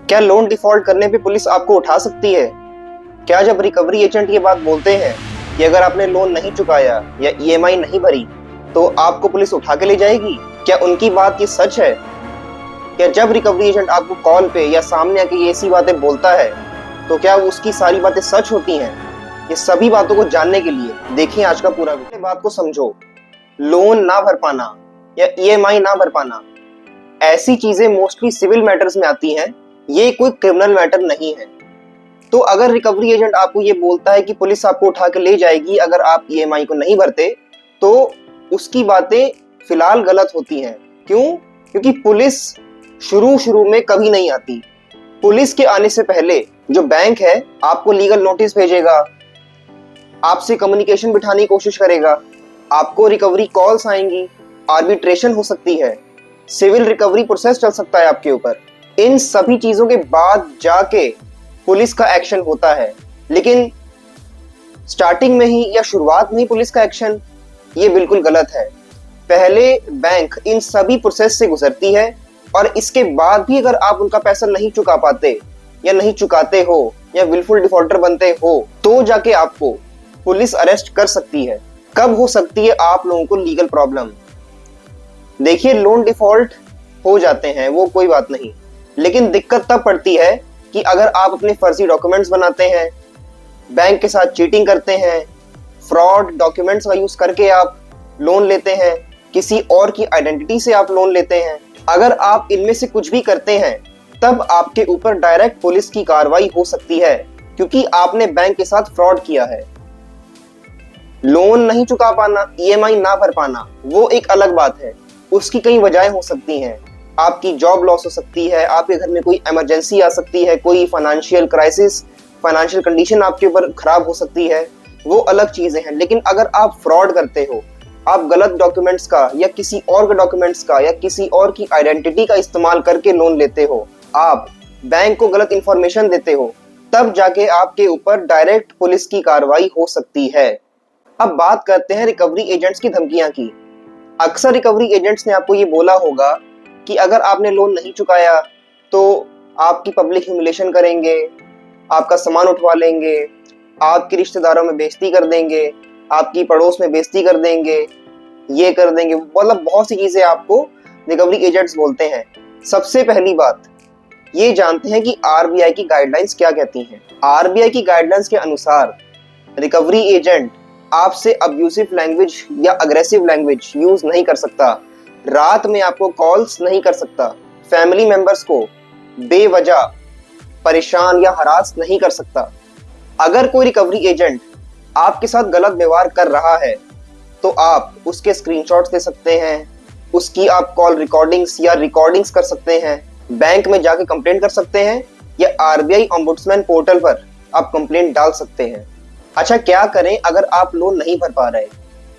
क्या loan default करने पे पुलिस आपको उठा सकती है? क्या जब रिकवरी एजेंट ये बात बोलते हैं कि अगर आपने लोन नहीं चुकाया या ईएमआई नहीं भरी तो आपको पुलिस उठा के ले जाएगी, क्या उनकी बात ये सच है? क्या जब रिकवरी एजेंट आपको कॉल पे या सामने आके ये ऐसी बातें बोलता है तो क्या उसकी सारी बातें सच होती हैं? ये सभी बातों को जानने के लिए देखिए आज का पूरा वीडियो। बात को समझो, लोन ना भर पाना या ईएमआई ना भर पाना, ऐसी चीजें मोस्टली सिविल मैटर्स में आती हैं, ये कोई क्रिमिनल मैटर नहीं है। तो अगर रिकवरी एजेंट आपको ये बोलता है कि पुलिस आपको उठा के ले जाएगी अगर आप ईएमआई को नहीं भरते, तो उसकी बातें फिलहाल गलत होती हैं। क्यों? क्योंकि पुलिस शुरू शुरू में कभी नहीं आती। पुलिस के आने से पहले जो बैंक है आपको लीगल नोटिस भेजेगा, आपसे कम्युनिकेशन बिठाने की कोशिश करेगा, आपको रिकवरी कॉल्स आएंगी, आर्बिट्रेशन हो सकती है, सिविल रिकवरी प्रोसेस चल सकता है आपके ऊपर। इन सभी चीजों के बाद जाके पुलिस का एक्शन होता है। लेकिन स्टार्टिंग में ही या शुरुआत में ही पुलिस का एक्शन, ये बिल्कुल गलत है। पहले बैंक इन सभी प्रोसेस से गुजरती है और इसके बाद भी अगर आप उनका पैसा नहीं चुका पाते या नहीं चुकाते हो या विलफुल डिफॉल्टर बनते हो तो जाके आपको पुलिस अरेस्ट कर सकती है। कब हो सकती है आप लोगों को लीगल प्रॉब्लम? देखिए, लोन डिफॉल्ट हो जाते हैं वो कोई बात नहीं, लेकिन दिक्कत तब पड़ती है कि अगर आप अपने फर्जी डॉक्यूमेंट्स बनाते हैं, बैंक के साथ चीटिंग करते हैं, फ्रॉड डॉक्यूमेंट्स का यूज करके आप लोन लेते हैं, किसी और की आइडेंटिटी से आप लोन लेते हैं, अगर आप इनमें से कुछ भी करते हैं तब आपके ऊपर डायरेक्ट पुलिस की कार्रवाई हो सकती है, क्योंकि आपने बैंक के साथ फ्रॉड किया है। लोन नहीं चुका पाना, ईएमआई ना भर पाना, वो एक अलग बात है। उसकी कई वजहें हो सकती हैं। आपकी जॉब लॉस हो सकती है, आपके घर में कोई इमरजेंसी आ सकती है, कोई फाइनेंशियल क्राइसिस, फाइनेंशियल कंडीशन आपके ऊपर खराब हो सकती है, वो अलग चीजें हैं। लेकिन अगर आप फ्रॉड करते हो, आप गलत डॉक्यूमेंट्स का या किसी और के डॉक्यूमेंट्स का या किसी और की आइडेंटिटी का इस्तेमाल करके लोन लेते हो, आप बैंक को गलत इंफॉर्मेशन देते हो, तब जाके आपके ऊपर डायरेक्ट पुलिस की कार्रवाई हो सकती है। अब बात करते हैं रिकवरी एजेंट्स की धमकियां की। अक्सर रिकवरी एजेंट्स ने आपको ये बोला होगा कि अगर आपने लोन नहीं चुकाया तो आपकी पब्लिक ह्यूमिलेशन करेंगे, आपका सामान उठवा लेंगे, आपके रिश्तेदारों में बेइज्जती कर देंगे, आपकी पड़ोस में बेइज्जती कर देंगे, ये कर देंगे, मतलब बहुत सी चीजें आपको रिकवरी एजेंट्स बोलते हैं। सबसे पहली बात ये जानते हैं कि आरबीआई की गाइडलाइंस क्या कहती हैं। आरबीआई की गाइडलाइंस के अनुसार रिकवरी एजेंट आपसे अब्यूसिव लैंग्वेज या अग्रेसिव लैंग्वेज यूज नहीं कर सकता, रात में आपको कॉल्स नहीं कर सकता, फैमिली मेंबर्स को बेवजह परेशान या हरास नहीं कर सकता। अगर कोई रिकवरी एजेंट आपके साथ गलत व्यवहार कर रहा है तो आप उसके स्क्रीनशॉट्स दे सकते हैं, उसकी आप कॉल रिकॉर्डिंग्स या रिकॉर्डिंग्स कर सकते हैं, बैंक में जाके कंप्लेंट कर सकते हैं या आरबीआई ओम्बुड्समैन पोर्टल पर आप कंप्लेंट डाल सकते हैं। अच्छा, क्या करें अगर आप लोन नहीं भर पा रहे?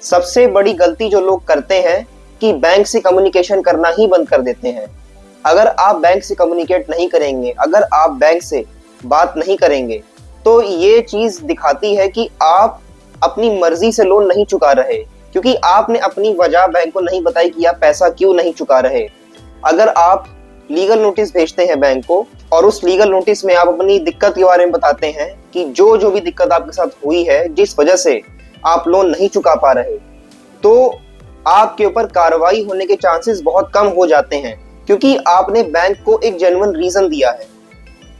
सबसे बड़ी गलती जो लोग करते हैं कि बैंक से कम्युनिकेशन करना ही बंद कर देते हैं। अगर आप बैंक से कम्युनिकेट नहीं करेंगे, अगर आप बैंक से बात नहीं करेंगे, तो ये चीज दिखाती है कि आप अपनी मर्जी से लोन नहीं चुका रहे, क्योंकि आपने अपनी वजह बैंक को नहीं बताई कि आप पैसा क्यों नहीं चुका रहे। अगर आप लीगल नोटिस भेजते हैं बैंक को और उस लीगल नोटिस में आप अपनी दिक्कत के बारे में बताते हैं कि जो भी दिक्कत आपके साथ हुई है, जिस वजह से आप लोन नहीं चुका पा रहे, तो आपके ऊपर कार्रवाई होने के चांसेस बहुत कम हो जाते हैं, क्योंकि आपने बैंक को एक जेन्युइन रीजन दिया है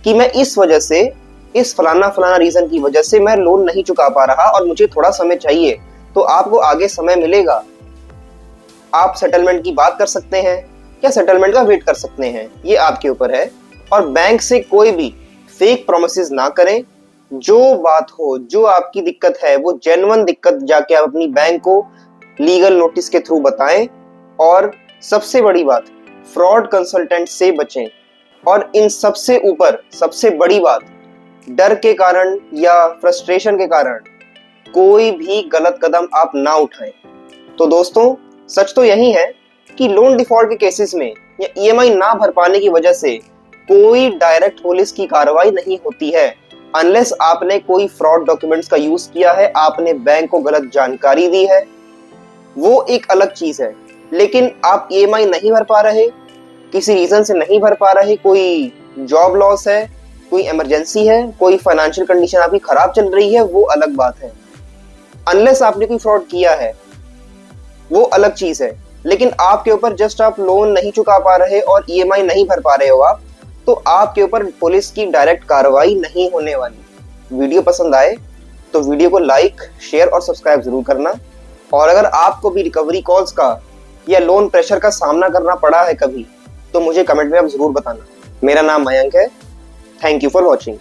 कि मैं इस वजह से, इस फलाना फलाना रीजन की वजह से मैं लोन नहीं चुका पा रहा और मुझे थोड़ा समय चाहिए, तो आपको आगे समय मिलेगा। आप सेटलमेंट की बात कर सकते हैं या सेटलमेंट का वेट कर सकते हैं, ये आपके ऊपर है। और बैंक से कोई भी फेक प्रोमिसेस ना करें। जो बात हो, जो आपकी दिक्कत है, वो जेन्युइन दिक्कत जाके आप अपनी बैंक को लीगल नोटिस के थ्रू बताएं। और सबसे बड़ी बात, फ्रॉड कंसल्टेंट से बचें। और इन सबसे ऊपर सबसे बड़ी बात, डर के कारण या फ्रस्ट्रेशन के कारण कोई भी गलत कदम आप ना उठाएं। तो दोस्तों, सच तो यही है कि लोन डिफॉल्ट के केसेस में या ईएमआई ना भर पाने की वजह से कोई डायरेक्ट पुलिस की कार्रवाई नहीं होती है, अनलेस आपने कोई फ्रॉड डॉक्यूमेंट्स का यूज किया है, आपने बैंक को गलत जानकारी दी है, वो एक अलग चीज है। लेकिन आप ईएमआई नहीं भर पा रहे, किसी रीजन से नहीं भर पा रहे, कोई जॉब लॉस है, कोई इमरजेंसी है, कोई फाइनेंशियल कंडीशन आपकी खराब चल रही है, वो अलग बात है। अनलेस आपने कोई फ्रॉड किया है वो अलग चीज है। लेकिन आपके ऊपर जस्ट आप लोन नहीं चुका पा रहे और ईएमआई नहीं भर पा रहे हो आप, तो आपके ऊपर पुलिस की डायरेक्ट कार्रवाई नहीं होने वाली। वीडियो पसंद आए तो वीडियो को लाइक, शेयर और सब्सक्राइब जरूर करना। और अगर आपको भी रिकवरी कॉल्स का या लोन प्रेशर का सामना करना पड़ा है कभी, तो मुझे कमेंट में आप जरूर बताना। मेरा नाम मयंक है। Thank you for watching.